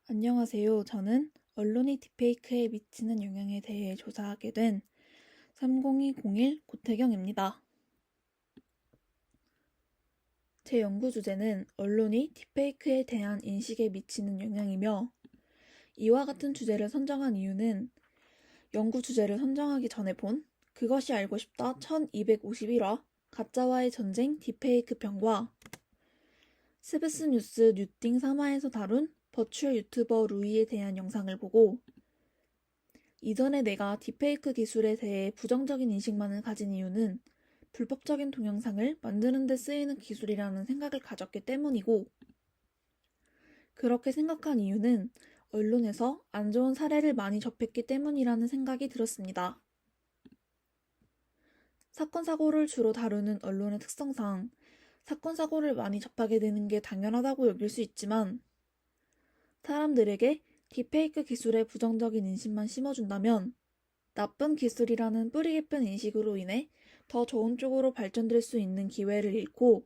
안녕하세요. 저는 언론이 딥페이크에 미치는 영향에 대해 조사하게 된 30201 고태경입니다. 제 연구 주제는 언론이 딥페이크에 대한 인식에 미치는 영향이며, 이와 같은 주제를 선정한 이유는 연구 주제를 선정하기 전에 본 그것이 알고 싶다 1251화 가짜와의 전쟁 딥페이크 편과 스브스 뉴스 뉴띵 3화에서 다룬 버추얼 유튜버 루이에 대한 영상을 보고 이전에 내가 딥페이크 기술에 대해 부정적인 인식만을 가진 이유는 불법적인 동영상을 만드는 데 쓰이는 기술이라는 생각을 가졌기 때문이고, 그렇게 생각한 이유는 언론에서 안 좋은 사례를 많이 접했기 때문이라는 생각이 들었습니다. 사건 사고를 주로 다루는 언론의 특성상 사건 사고를 많이 접하게 되는 게 당연하다고 여길 수 있지만, 사람들에게 딥페이크 기술의 부정적인 인식만 심어준다면 나쁜 기술이라는 뿌리 깊은 인식으로 인해 더 좋은 쪽으로 발전될 수 있는 기회를 잃고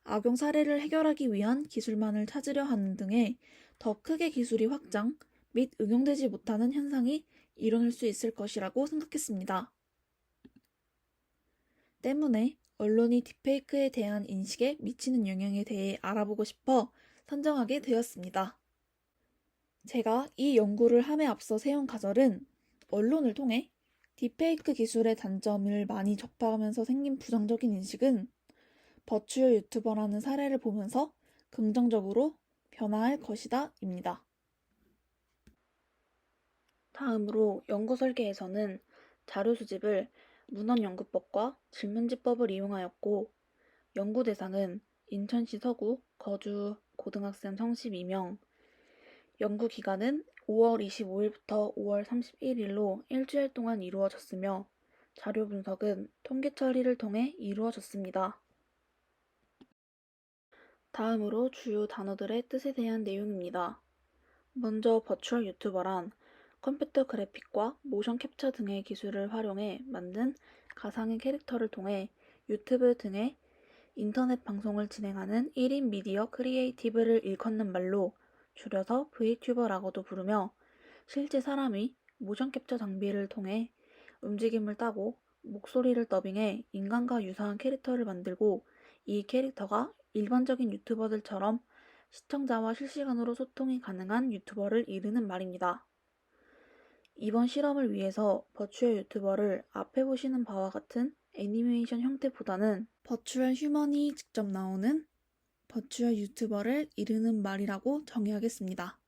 악용 사례를 해결하기 위한 기술만을 찾으려 하는 등의 더 크게 기술이 확장 및 응용되지 못하는 현상이 일어날 수 있을 것이라고 생각했습니다. 때문에 언론이 딥페이크에 대한 인식에 미치는 영향에 대해 알아보고 싶어 선정하게 되었습니다. 제가 이 연구를 함에 앞서 세운 가설은 언론을 통해 딥페이크 기술의 단점을 많이 접하면서 생긴 부정적인 인식은 버추얼 유튜버라는 사례를 보면서 긍정적으로 변화할 것이다 입니다. 다음으로 연구 설계에서는 자료 수집을 문헌연구법과 질문지법을 이용하였고, 연구 대상은 인천시 서구 거주 고등학생 32명, 연구 기간은 5월 25일부터 5월 31일로 일주일 동안 이루어졌으며, 자료 분석은 통계 처리를 통해 이루어졌습니다. 다음으로 주요 단어들의 뜻에 대한 내용입니다. 먼저 버추얼 유튜버란 컴퓨터 그래픽과 모션 캡처 등의 기술을 활용해 만든 가상의 캐릭터를 통해 유튜브 등의 인터넷 방송을 진행하는 1인 미디어 크리에이티브를 일컫는 말로 줄여서 VTuber라고도 부르며, 실제 사람이 모션 캡처 장비를 통해 움직임을 따고 목소리를 더빙해 인간과 유사한 캐릭터를 만들고, 이 캐릭터가 일반적인 유튜버들처럼 시청자와 실시간으로 소통이 가능한 유튜버를 이르는 말입니다. 이번 실험을 위해서 버추얼 유튜버를 앞에 보시는 바와 같은 애니메이션 형태보다는 버추얼 휴먼이 직접 나오는 버추얼 유튜버를 이르는 말이라고 정의하겠습니다.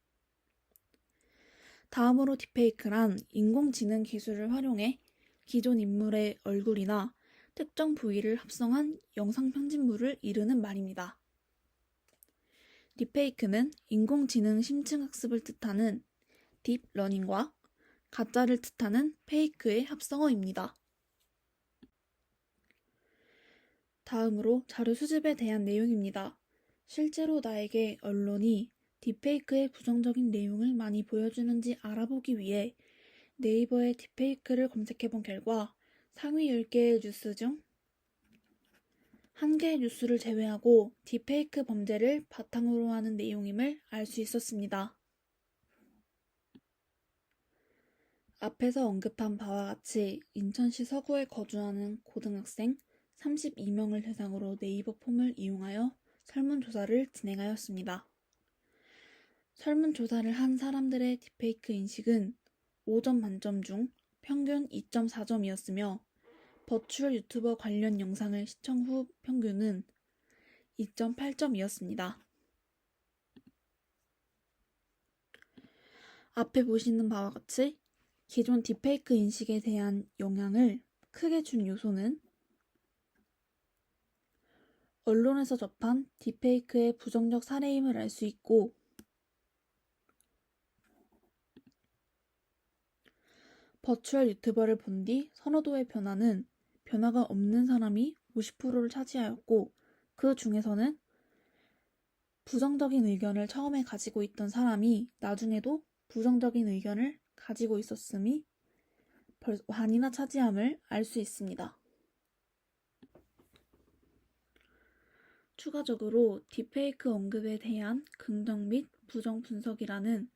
다음으로 딥페이크란 인공지능 기술을 활용해 기존 인물의 얼굴이나 특정 부위를 합성한 영상 편집물을 이르는 말입니다. 딥페이크는 인공지능 심층학습을 뜻하는 딥러닝과 가짜를 뜻하는 페이크의 합성어입니다. 다음으로 자료 수집에 대한 내용입니다. 실제로 나에게 언론이 딥페이크의 부정적인 내용을 많이 보여주는지 알아보기 위해 네이버에 딥페이크를 검색해본 결과 상위 10개의 뉴스 중 1개의 뉴스를 제외하고 딥페이크 범죄를 바탕으로 하는 내용임을 알 수 있었습니다. 앞에서 언급한 바와 같이 인천시 서구에 거주하는 고등학생 32명을 대상으로 네이버 폼을 이용하여 설문조사를 진행하였습니다. 설문조사를 한 사람들의 딥페이크 인식은 5점 만점 중 평균 2.4점이었으며 버추얼 유튜버 관련 영상을 시청 후 평균은 2.8점이었습니다. 앞에 보시는 바와 같이 기존 딥페이크 인식에 대한 영향을 크게 준 요소는 언론에서 접한 딥페이크의 부정적 사례임을 알 수 있고, 버추얼 유튜버를 본 뒤 선호도의 변화는 변화가 없는 사람이 50%를 차지하였고, 그 중에서는 부정적인 의견을 처음에 가지고 있던 사람이 나중에도 부정적인 의견을 가지고 있었음이 반이나 차지함을 알 수 있습니다. 추가적으로 딥페이크 언급에 대한 긍정 및 부정 분석이라는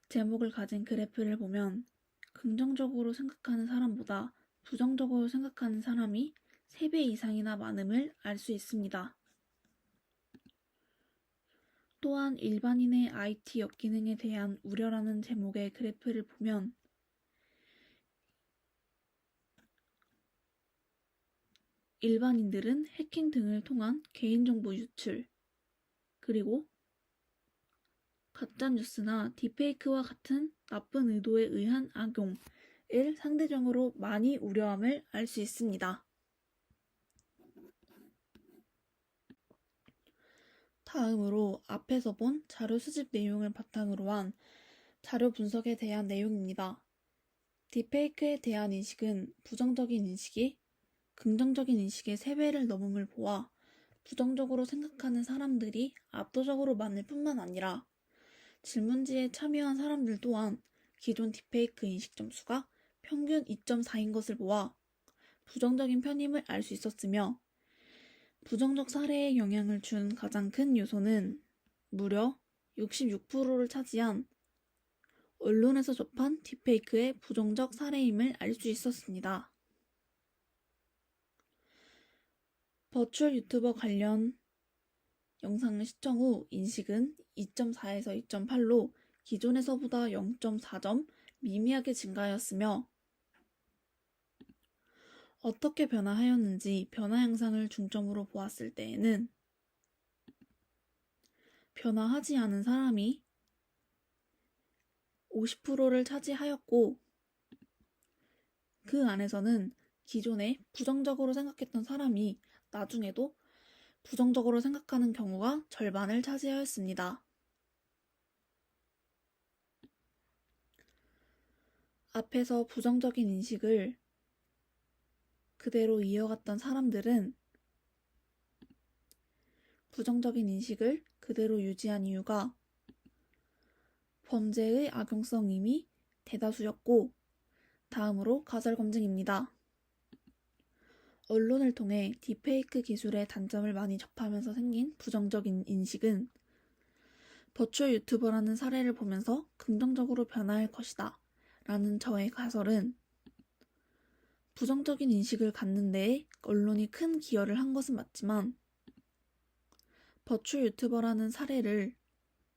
제목을 가진 그래프를 보면 긍정적으로 생각하는 사람보다 부정적으로 생각하는 사람이 3배 이상이나 많음을 알 수 있습니다. 또한 일반인의 IT 역기능에 대한 우려라는 제목의 그래프를 보면 일반인들은 해킹 등을 통한 개인정보 유출, 그리고 가짜뉴스나 딥페이크와 같은 나쁜 의도에 의한 악용을 상대적으로 많이 우려함을 알 수 있습니다. 다음으로 앞에서 본 자료 수집 내용을 바탕으로 한 자료 분석에 대한 내용입니다. 딥페이크에 대한 인식은 부정적인 인식이 긍정적인 인식의 3배를 넘음을 보아 부정적으로 생각하는 사람들이 압도적으로 많을 뿐만 아니라 질문지에 참여한 사람들 또한 기존 딥페이크 인식 점수가 평균 2.4인 것을 보아 부정적인 편임을 알 수 있었으며 부정적 사례에 영향을 준 가장 큰 요소는 무려 66%를 차지한 언론에서 접한 딥페이크의 부정적 사례임을 알 수 있었습니다. 버추얼 유튜버 관련 영상을 시청 후 인식은 2.4에서 2.8로 기존에서보다 0.4점 미미하게 증가하였으며 어떻게 변화하였는지 변화 양상을 중점으로 보았을 때에는 변화하지 않은 사람이 50%를 차지하였고 그 안에서는 기존에 부정적으로 생각했던 사람이 나중에도 부정적으로 생각하는 경우가 절반을 차지하였습니다. 앞에서 부정적인 인식을 그대로 이어갔던 사람들은 부정적인 인식을 그대로 유지한 이유가 범죄의 악용성임이 대다수였고 다음으로 가설 검증입니다. 언론을 통해 딥페이크 기술의 단점을 많이 접하면서 생긴 부정적인 인식은 버추얼 유튜버라는 사례를 보면서 긍정적으로 변화할 것이다 라는 저의 가설은 부정적인 인식을 갖는 데에 언론이 큰 기여를 한 것은 맞지만 버추얼 유튜버라는 사례를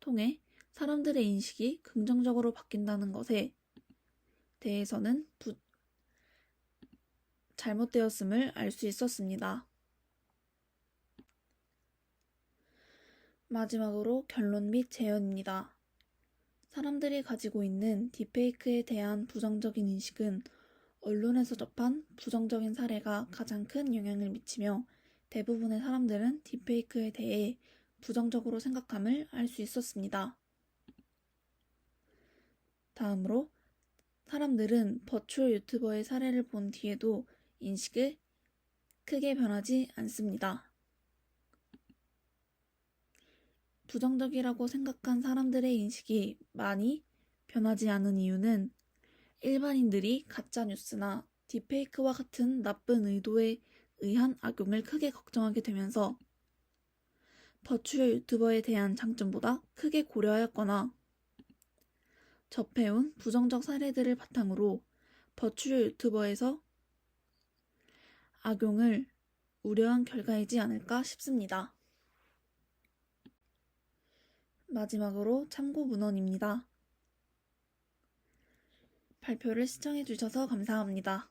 통해 사람들의 인식이 긍정적으로 바뀐다는 것에 대해서는 잘못되었음을 알 수 있었습니다. 마지막으로 결론 및 재현입니다. 사람들이 가지고 있는 딥페이크에 대한 부정적인 인식은 언론에서 접한 부정적인 사례가 가장 큰 영향을 미치며 대부분의 사람들은 딥페이크에 대해 부정적으로 생각함을 알 수 있었습니다. 다음으로 사람들은 버추얼 유튜버의 사례를 본 뒤에도 인식을 크게 변하지 않습니다. 부정적이라고 생각한 사람들의 인식이 많이 변하지 않은 이유는 일반인들이 가짜뉴스나 딥페이크와 같은 나쁜 의도에 의한 악용을 크게 걱정하게 되면서 버추얼 유튜버에 대한 장점보다 크게 고려하였거나 접해온 부정적 사례들을 바탕으로 버추얼 유튜버에서 악용을 우려한 결과이지 않을까 싶습니다. 마지막으로 참고 문헌입니다. 발표를 시청해 주셔서 감사합니다.